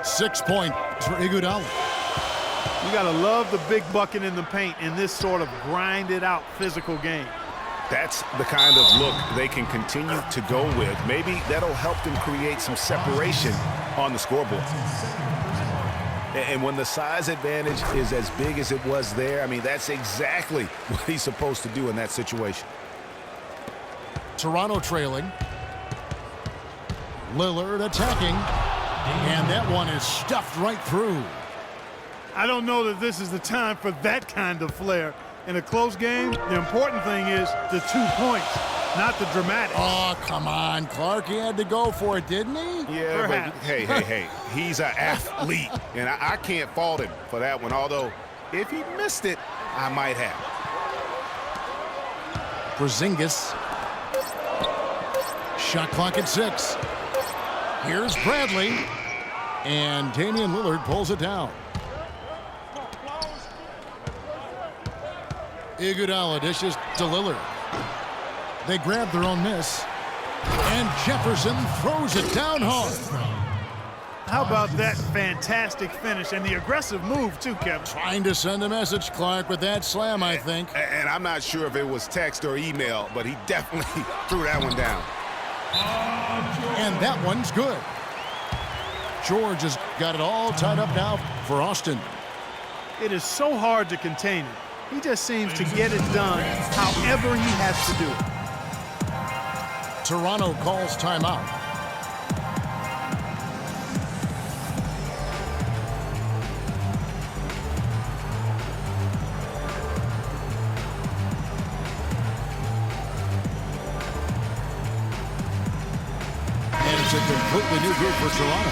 6 points for Iguodala. You got to love the big bucket in the paint in this sort of grinded-out physical game. That's the kind of look they can continue to go with. Maybe that'll help them create some separation on the scoreboard. And when the size advantage is as big as it was there, I mean, that's exactly what he's supposed to do in that situation. Toronto trailing. Lillard attacking. And that one is stuffed right through. I don't know that this is the time for that kind of flair. In a close game, the important thing is the 2 points, not the dramatic. Oh, come on, Clark. He had to go for it, didn't he? Yeah, but hey. He's an athlete, and I can't fault him for that one. Although, if he missed it, I might have. Porzingis. Shot clock at 6. Here's Bradley. And Damian Lillard pulls it down. Iguodala dishes to Lillard. They grab their own miss. And Jefferson throws it down hard. How about that fantastic finish and the aggressive move, too, Kevin? Trying to send a message, Clark, with that slam, I think. And I'm not sure if it was text or email, but he definitely threw that one down. And that one's good. George has got it all tied up now for Austin. It is so hard to contain him. He just seems to get it done however he has to do it. Toronto calls timeout. And it's a completely new group for Toronto.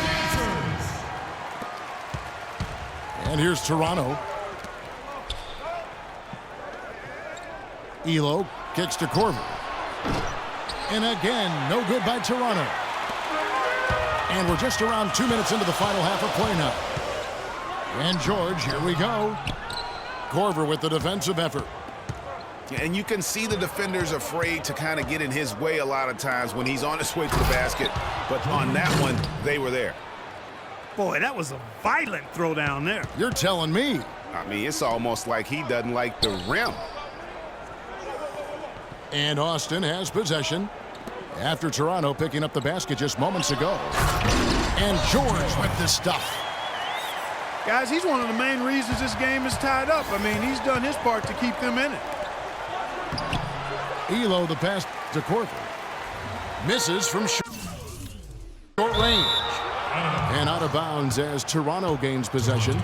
And here's Toronto. Elo kicks to Korver. And again, no good by Toronto. And we're just around 2 minutes into the final half of play now. And George, here we go. Korver with the defensive effort. And you can see the defenders afraid to kind of get in his way a lot of times when he's on his way to the basket. But on that one, they were there. Boy, that was a violent throw down there. You're telling me. I mean, it's almost like he doesn't like the rim. And Austin has possession after Toronto picking up the basket just moments ago. And George with the stuff. Guys, he's one of the main reasons this game is tied up. I mean, he's done his part to keep them in it. Elo the pass to Korver. Misses from short range. And out of bounds as Toronto gains possession.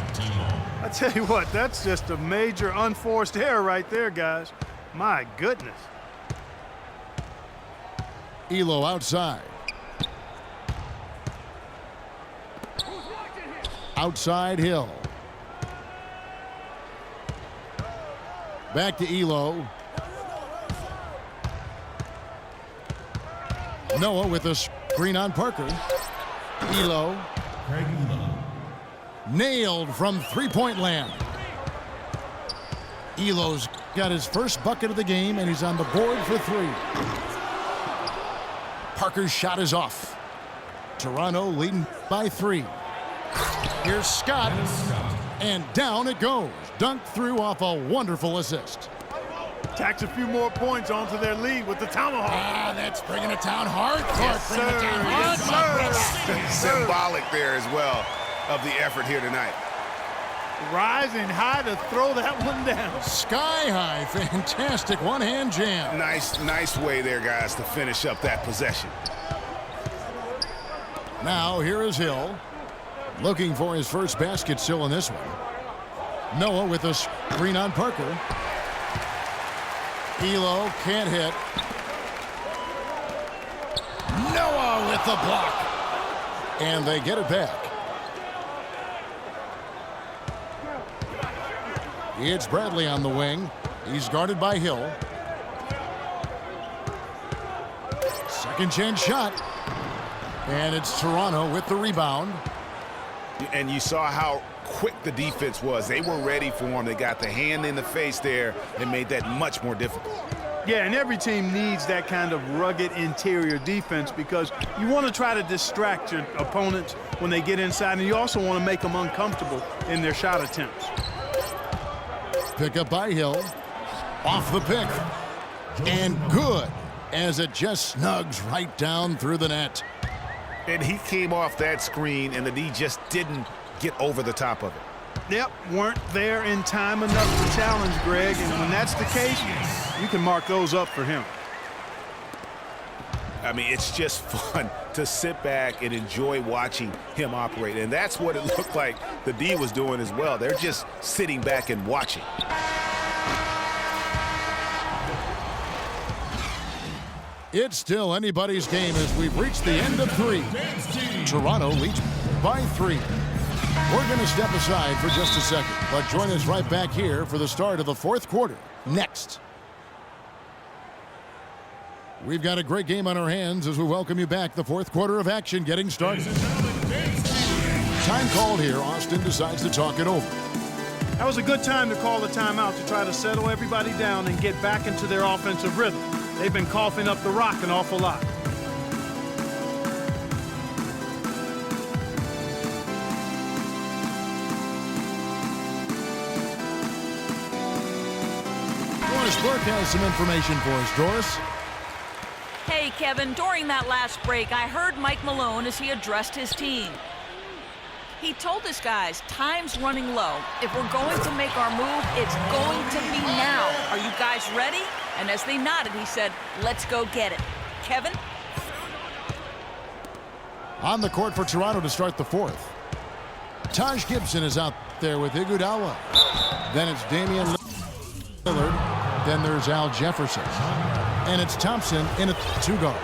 I tell you what, that's just a major unforced error right there, guys. My goodness. Elo outside. Outside Hill. Back to Elo. Noah with a screen on Parker. Elo. Nailed from three-point land. Elo's got his first bucket of the game, and he's on the board for 3. Parker's shot is off. Toronto leading by 3. Here's Scott. And down it goes. Dunked through off a wonderful assist. Tacks a few more points onto their lead with the tomahawk. Ah, that's bringing it down hard. Clark, Yes, bringing it down sir. hard. Yes, sir. Yes, symbolic there as well of the effort here tonight. Rising high to throw that one down. Sky high. Fantastic one-hand jam. Nice way there, guys, to finish up that possession. Now here is Hill. Looking for his first basket still in this one. Noah with a screen on Parker. Elo can't hit. Noah with the block. And they get it back. It's Bradley on the wing. He's guarded by Hill. Second chance shot. And it's Toronto with the rebound. And you saw how quick the defense was. They were ready for him. They got the hand in the face there and made that much more difficult. Yeah, and every team needs that kind of rugged interior defense because you want to try to distract your opponents when they get inside, and you also want to make them uncomfortable in their shot attempts. Pick up by Hill. Off the pick. And good, as it just snugs right down through the net. And he came off that screen, and the D just didn't get over the top of it. Yep, weren't there in time enough to challenge Greg, and when that's the case, you can mark those up for him. I mean, it's just fun to sit back and enjoy watching him operate, and that's what it looked like the D was doing as well. They're just sitting back and watching. It's still anybody's game as we've reached the end of 3. Toronto leads by 3. We're going to step aside for just a second, but join us right back here for the start of the 4th quarter next. We've got a great game on our hands as we welcome you back. The 4th quarter of action getting started. Time called here. Austin decides to talk it over. That was a good time to call the timeout to try to settle everybody down and get back into their offensive rhythm. They've been coughing up the rock an awful lot. Doris Burke has some information for us. Doris? Hey, Kevin, during that last break, I heard Mike Malone as he addressed his team. He told his guys, time's running low. If we're going to make our move, it's going to be now. Are you guys ready? And as they nodded, he said, let's go get it. Kevin? On the court for Toronto to start the 4th. Taj Gibson is out there with Iguodala. Then it's Damian Lillard. Then there's Al Jefferson. And it's Thompson in a 2-guard.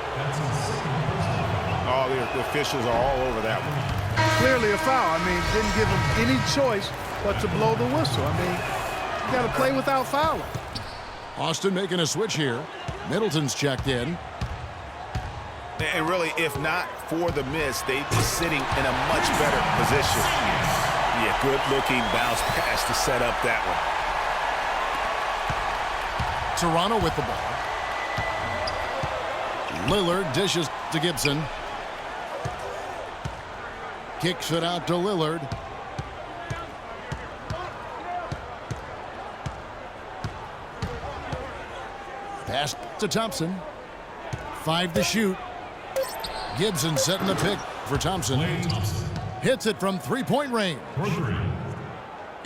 Oh, the officials are all over that one. Clearly a foul. I mean, didn't give him any choice but to blow the whistle. I mean, you got to play without fouling. Austin making a switch here. Middleton's checked in. And really, if not for the miss, they'd be sitting in a much better position. Yeah, good-looking bounce pass to set up that one. Toronto with the ball. Lillard dishes to Gibson. Kicks it out to Lillard. Pass to Thompson. 5 to shoot. Gibson setting the pick for Thompson. Hits it from 3-point range.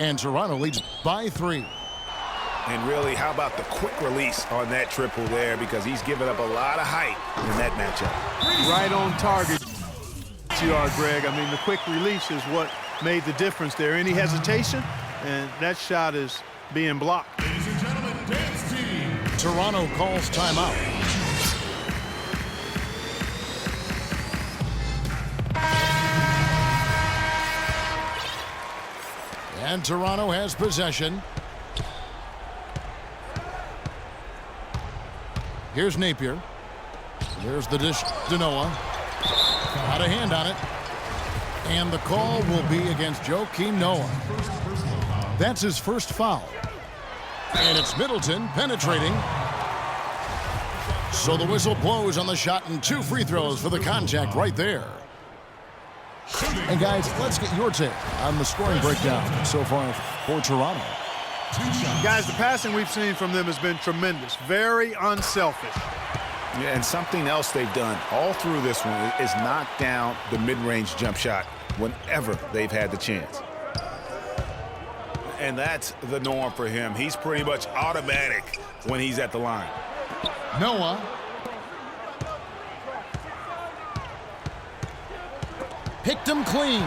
And Toronto leads by 3. And really, how about the quick release on that triple there, because he's given up a lot of height in that matchup. Right on target, you are, Greg. I mean, the quick release is what made the difference there. Any hesitation, and that shot is being blocked. Ladies and gentlemen, dance team. Toronto calls timeout. And Toronto has possession. Here's Napier. There's the dish to Noah. Got a hand on it. And the call will be against Joakim Noah. That's his first foul. And it's Middleton penetrating. So the whistle blows on the shot and 2 free throws for the contact right there. And guys, let's get your take on the scoring breakdown so far for Toronto. Guys, the passing we've seen from them has been tremendous. Very unselfish. Yeah, and something else they've done all through this one is knock down the mid-range jump shot whenever they've had the chance. And that's the norm for him. He's pretty much automatic when he's at the line. Noah. Picked him clean.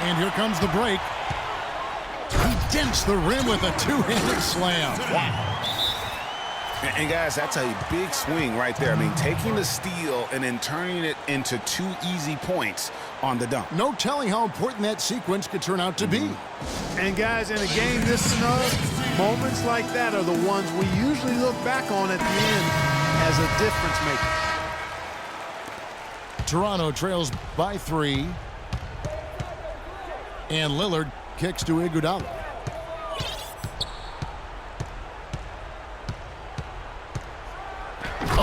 And here comes the break. He dents the rim with a 2-handed slam. Wow. And guys, that's a big swing right there. I mean, taking the steal and then turning it into 2 easy points on the dunk. No telling how important that sequence could turn out to be. And guys, in a game this snug, moments like that are the ones we usually look back on at the end as a difference maker. Toronto trails by 3. And Lillard kicks to Iguodala.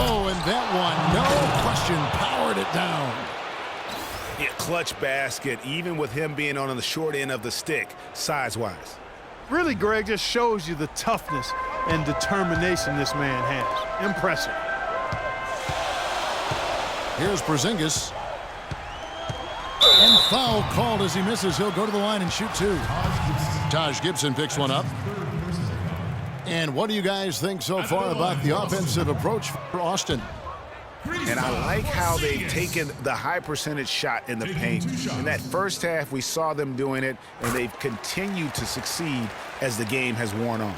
Oh, and that one, no question, powered it down. clutch basket, even with him being on the short end of the stick, size-wise. Really, Greg, just shows you the toughness and determination this man has. Impressive. Here's Porzingis. And foul called as he misses. He'll go to the line and shoot two. Taj Gibson picks one up. And what do you guys think so far about the offensive approach for Austin? And I like how they've taken the high percentage shot in the paint. In that first half, we saw them doing it, and they've continued to succeed as the game has worn on.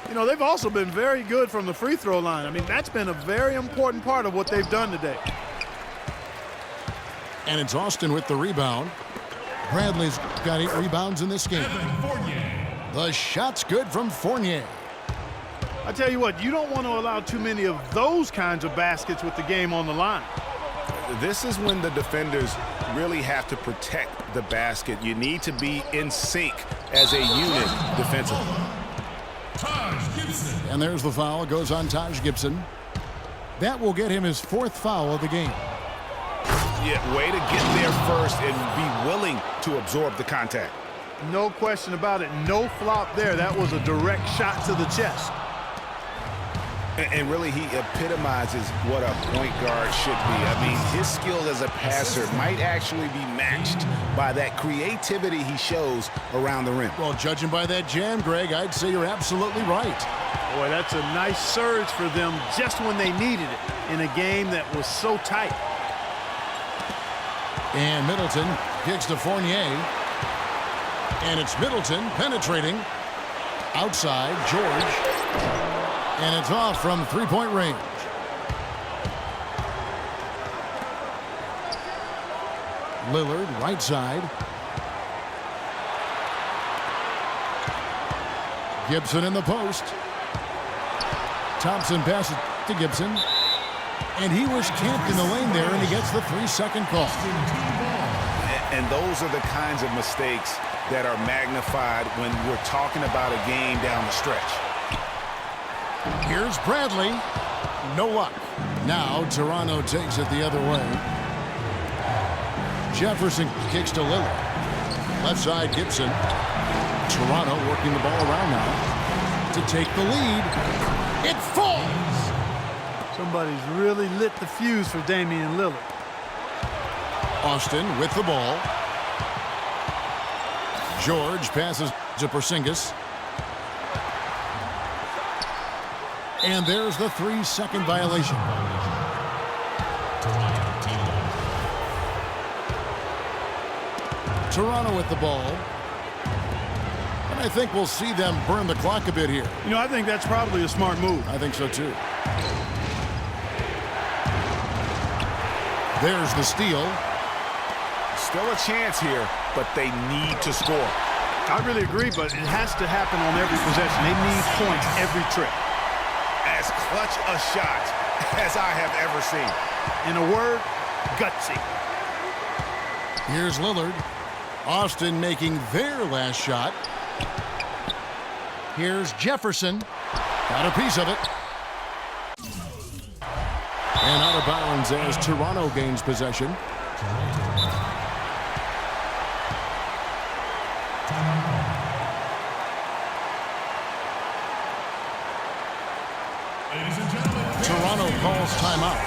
You know, they've also been very good from the free throw line. I mean, that's been a very important part of what they've done today. And it's Austin with the rebound. Bradley's got 8 rebounds in this game. The shot's good from Fournier. I tell you what, you don't want to allow too many of those kinds of baskets with the game on the line. This is when the defenders really have to protect the basket. You need to be in sync as a unit defensively. And there's the foul. Goes on Taj Gibson. That will get him his 4th foul of the game. Yeah, way to get there first and be willing to absorb the contact. No question about it. No flop there. That was a direct shot to the chest. And really, he epitomizes what a point guard should be. I mean, his skill as a passer might actually be matched by that creativity he shows around the rim. Well, judging by that jam, Greg, I'd say you're absolutely right. Boy, that's a nice surge for them just when they needed it in a game that was so tight. And Middleton kicks to Fournier. And it's Middleton penetrating. Outside, George. And it's off from three-point range. Lillard, right side. Gibson in the post. Thompson passes to Gibson. And he was camped in the lane there, and he gets the 3-second call. And those are the kinds of mistakes that are magnified when we're talking about a game down the stretch. Here's Bradley. No luck. Now Toronto takes it the other way. Jefferson kicks to Lillard. Left side, Gibson. Toronto working the ball around now to take the lead. It falls. Somebody's really lit the fuse for Damian Lillard. Austin with the ball. George passes to Porzingis. And there's the 3-second violation. Toronto with the ball. And I think we'll see them burn the clock a bit here. You know, I think that's probably a smart move. I think so, too. There's the steal. Still a chance here, but they need to score. I really agree, but it has to happen on every possession. They need points every trip. As clutch a shot as I have ever seen. In a word, gutsy. Here's Lillard. Austin making their last shot. Here's Jefferson. Got a piece of it. And out of bounds as Toronto gains possession. Toronto calls timeout.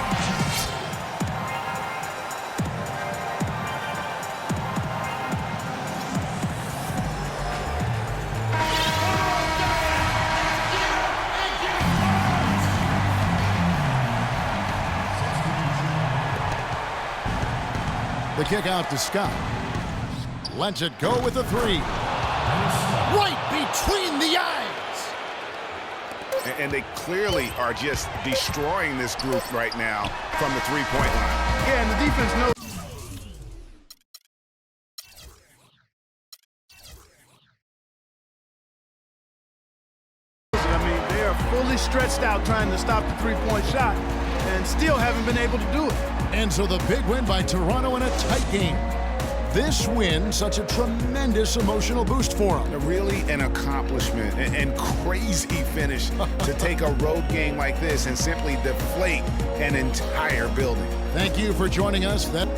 The kick out to Scott. Lets it go with a 3. Right between the eyes. And they clearly are just destroying this group right now from the three-point line. Yeah, and the defense knows. I mean, they are fully stretched out trying to stop the three-point shot and still haven't been able to do it. And so the big win by Toronto in a tight game. This win, such a tremendous emotional boost for them. Really an accomplishment and crazy finish to take a road game like this and simply deflate an entire building. Thank you for joining us. That